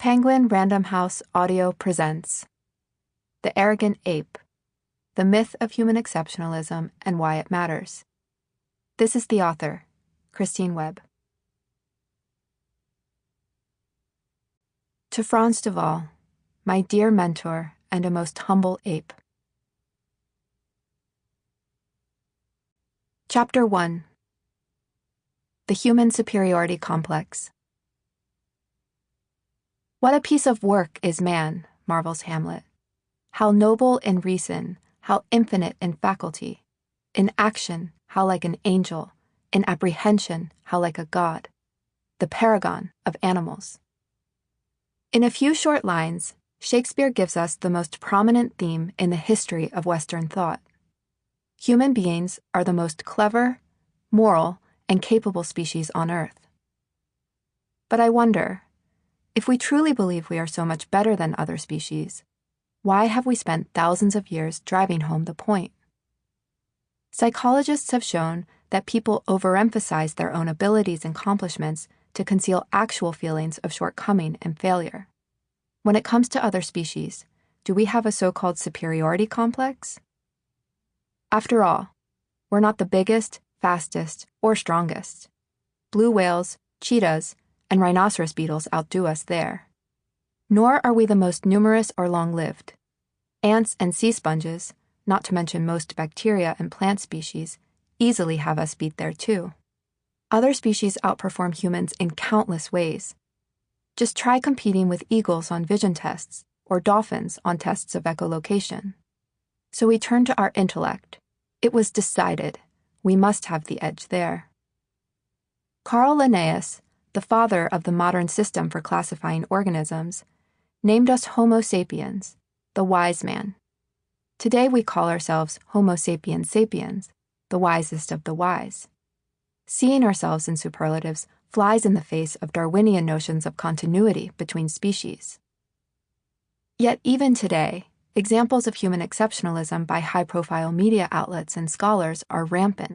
Penguin Random House Audio presents The Arrogant Ape, The Myth of Human Exceptionalism and Why It Matters. This is the author, Christine Webb. To Franz de Waal, my dear mentor and a most humble ape. Chapter 1. The Human Superiority Complex. What a piece of work is man, marvels Hamlet. How noble in reason, how infinite in faculty. In action, how like an angel. In apprehension, how like a god. The paragon of animals. In a few short lines, Shakespeare gives us the most prominent theme in the history of Western thought. Human beings are the most clever, moral, and capable species on Earth. But I wonder, if we truly believe we are so much better than other species, why have we spent thousands of years driving home the point? Psychologists have shown that people overemphasize their own abilities and accomplishments to conceal actual feelings of shortcoming and failure. When it comes to other species, do we have a so-called superiority complex? After all, we're not the biggest, fastest, or strongest. Blue whales, cheetahs, and rhinoceros beetles outdo us there. Nor are we the most numerous or long-lived. Ants and sea sponges, not to mention most bacteria and plant species, easily have us beat there too. Other species outperform humans in countless ways. Just try competing with eagles on vision tests or dolphins on tests of echolocation. So we turn to our intellect. It was decided we must have the edge there. Carl Linnaeus, the father of the modern system for classifying organisms, named us Homo sapiens, the wise man. Today we call ourselves Homo sapiens sapiens, the wisest of the wise. Seeing ourselves in superlatives flies in the face of Darwinian notions of continuity between species. Yet even today, examples of human exceptionalism by high-profile media outlets and scholars are rampant.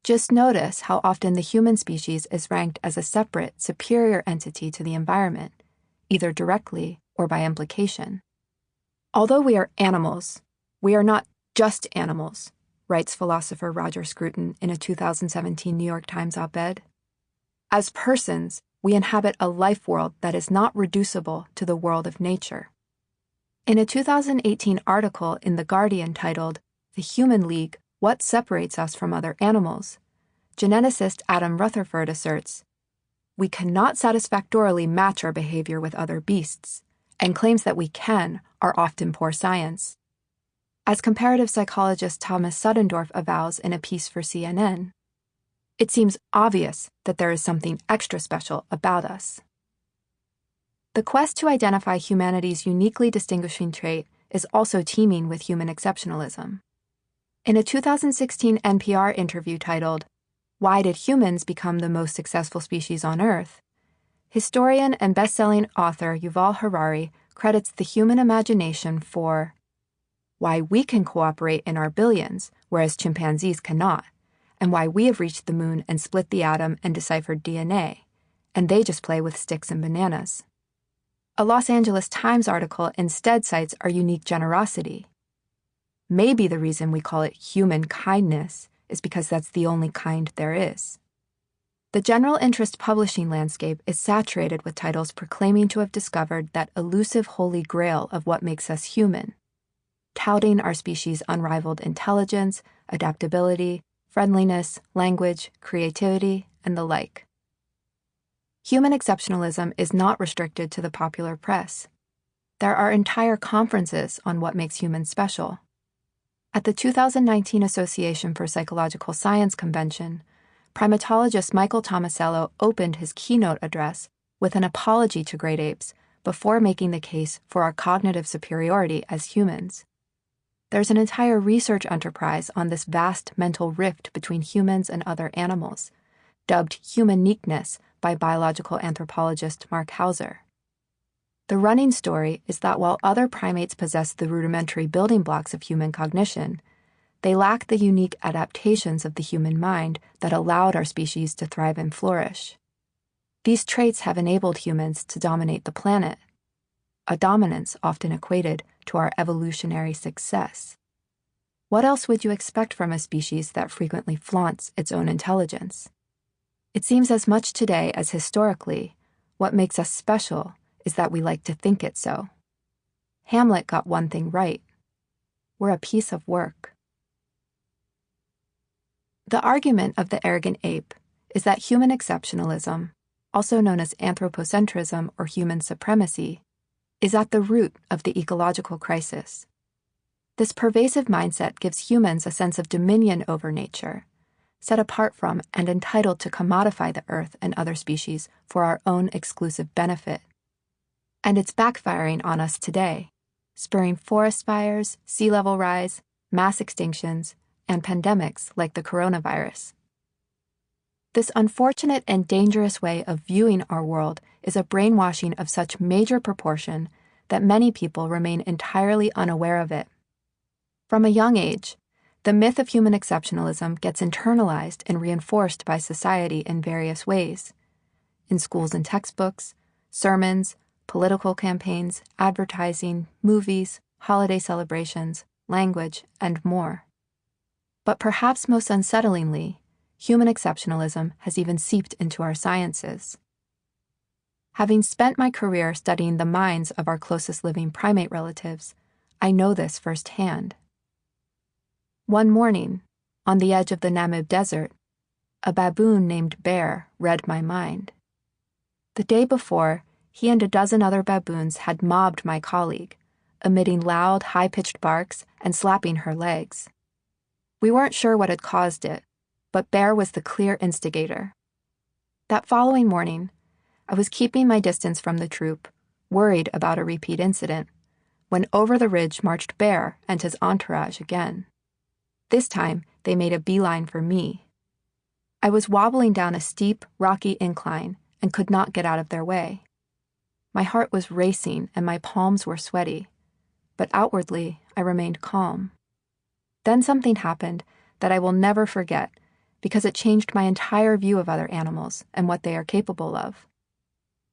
Just notice how often the human species is ranked as a separate, superior entity to the environment, either directly or by implication. Although we are animals, we are not just animals, writes philosopher Roger Scruton in a 2017 New York Times op-ed. As persons, we inhabit a life world that is not reducible to the world of nature. In a 2018 article in The Guardian titled, "The Human League, What Separates Us from Other Animals?" geneticist Adam Rutherford asserts, "We cannot satisfactorily match our behavior with other beasts, and claims that we can are often poor science." As comparative psychologist Thomas Suddendorf avows in a piece for CNN, it seems obvious that there is something extra special about us. The quest to identify humanity's uniquely distinguishing trait is also teeming with human exceptionalism. In a 2016 NPR interview titled, "Why Did Humans Become the Most Successful Species on Earth?" historian and best-selling author Yuval Harari credits the human imagination for why we can cooperate in our billions, whereas chimpanzees cannot, and why we have reached the moon and split the atom and deciphered DNA, and they just play with sticks and bananas. A Los Angeles Times article instead cites our unique generosity. Maybe the reason we call it human kindness is because that's the only kind there is. The general interest publishing landscape is saturated with titles proclaiming to have discovered that elusive holy grail of what makes us human, touting our species' unrivaled intelligence, adaptability, friendliness, language, creativity, and the like. Human exceptionalism is not restricted to the popular press. There are entire conferences on what makes humans special. At the 2019 Association for Psychological Science convention, primatologist Michael Tomasello opened his keynote address with an apology to great apes before making the case for our cognitive superiority as humans. There's an entire research enterprise on this vast mental rift between humans and other animals, dubbed humaniqueness by biological anthropologist Mark Hauser. The running story is that while other primates possess the rudimentary building blocks of human cognition, they lack the unique adaptations of the human mind that allowed our species to thrive and flourish. These traits have enabled humans to dominate the planet, a dominance often equated to our evolutionary success. What else would you expect from a species that frequently flaunts its own intelligence? It seems as much today as historically, what makes us special is that we like to think it so. Hamlet got one thing right. We're a piece of work. The argument of the arrogant ape is that human exceptionalism, also known as anthropocentrism or human supremacy, is at the root of the ecological crisis. This pervasive mindset gives humans a sense of dominion over nature, set apart from and entitled to commodify the earth and other species for our own exclusive benefit. And it's backfiring on us today, spurring forest fires, sea level rise, mass extinctions, and pandemics like the coronavirus. This unfortunate and dangerous way of viewing our world is a brainwashing of such major proportion that many people remain entirely unaware of it. From a young age, the myth of human exceptionalism gets internalized and reinforced by society in various ways. In schools and textbooks, sermons, political campaigns, advertising, movies, holiday celebrations, language, and more. But perhaps most unsettlingly, human exceptionalism has even seeped into our sciences. Having spent my career studying the minds of our closest living primate relatives, I know this firsthand. One morning, on the edge of the Namib Desert, a baboon named Bear read my mind. The day before, he and a dozen other baboons had mobbed my colleague, emitting loud, high-pitched barks and slapping her legs. We weren't sure what had caused it, but Bear was the clear instigator. That following morning, I was keeping my distance from the troop, worried about a repeat incident, when over the ridge marched Bear and his entourage again. This time, they made a beeline for me. I was wobbling down a steep, rocky incline and could not get out of their way. My heart was racing and my palms were sweaty, but outwardly I remained calm. Then something happened that I will never forget because it changed my entire view of other animals and what they are capable of.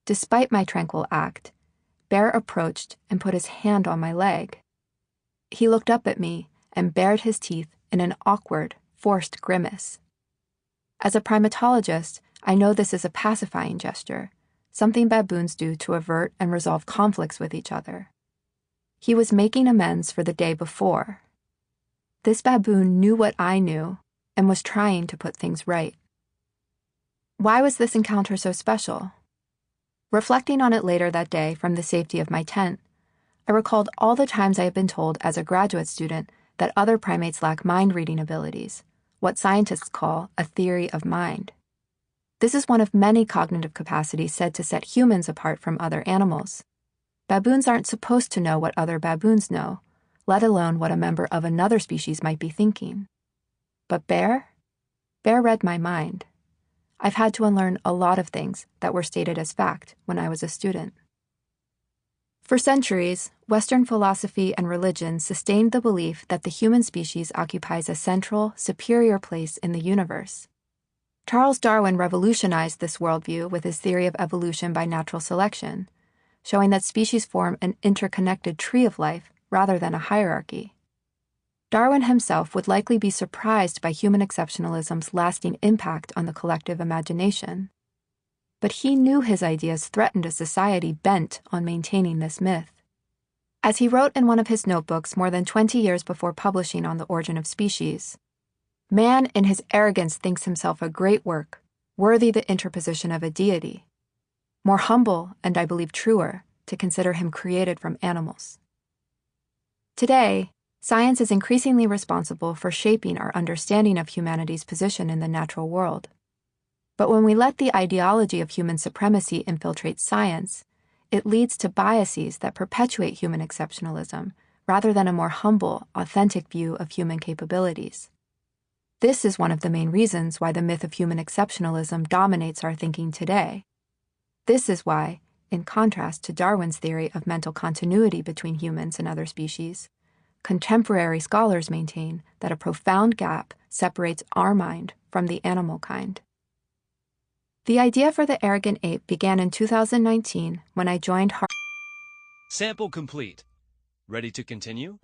Despite my tranquil act, Bear approached and put his hand on my leg. He looked up at me and bared his teeth in an awkward, forced grimace. As a primatologist, I know this is a pacifying gesture, something baboons do to avert and resolve conflicts with each other. He was making amends for the day before. This baboon knew what I knew and was trying to put things right. Why was this encounter so special? Reflecting on it later that day from the safety of my tent, I recalled all the times I had been told as a graduate student that other primates lack mind-reading abilities, what scientists call a theory of mind. This is one of many cognitive capacities said to set humans apart from other animals. Baboons aren't supposed to know what other baboons know, let alone what a member of another species might be thinking. But Bear read my mind. I've had to unlearn a lot of things that were stated as fact when I was a student. For centuries, Western philosophy and religion sustained the belief that the human species occupies a central, superior place in the universe. Charles Darwin revolutionized this worldview with his theory of evolution by natural selection, showing that species form an interconnected tree of life rather than a hierarchy. Darwin himself would likely be surprised by human exceptionalism's lasting impact on the collective imagination. But he knew his ideas threatened a society bent on maintaining this myth. As he wrote in one of his notebooks more than 20 years before publishing On the Origin of Species, "Man in his arrogance thinks himself a great work, worthy the interposition of a deity. More humble, and I believe truer, to consider him created from animals." Today, science is increasingly responsible for shaping our understanding of humanity's position in the natural world. But when we let the ideology of human supremacy infiltrate science, it leads to biases that perpetuate human exceptionalism rather than a more humble, authentic view of human capabilities. This is one of the main reasons why the myth of human exceptionalism dominates our thinking today. This is why, in contrast to Darwin's theory of mental continuity between humans and other species, contemporary scholars maintain that a profound gap separates our mind from the animal kind. The idea for the Arrogant Ape began in 2019 when I joined Sample complete. Ready to continue?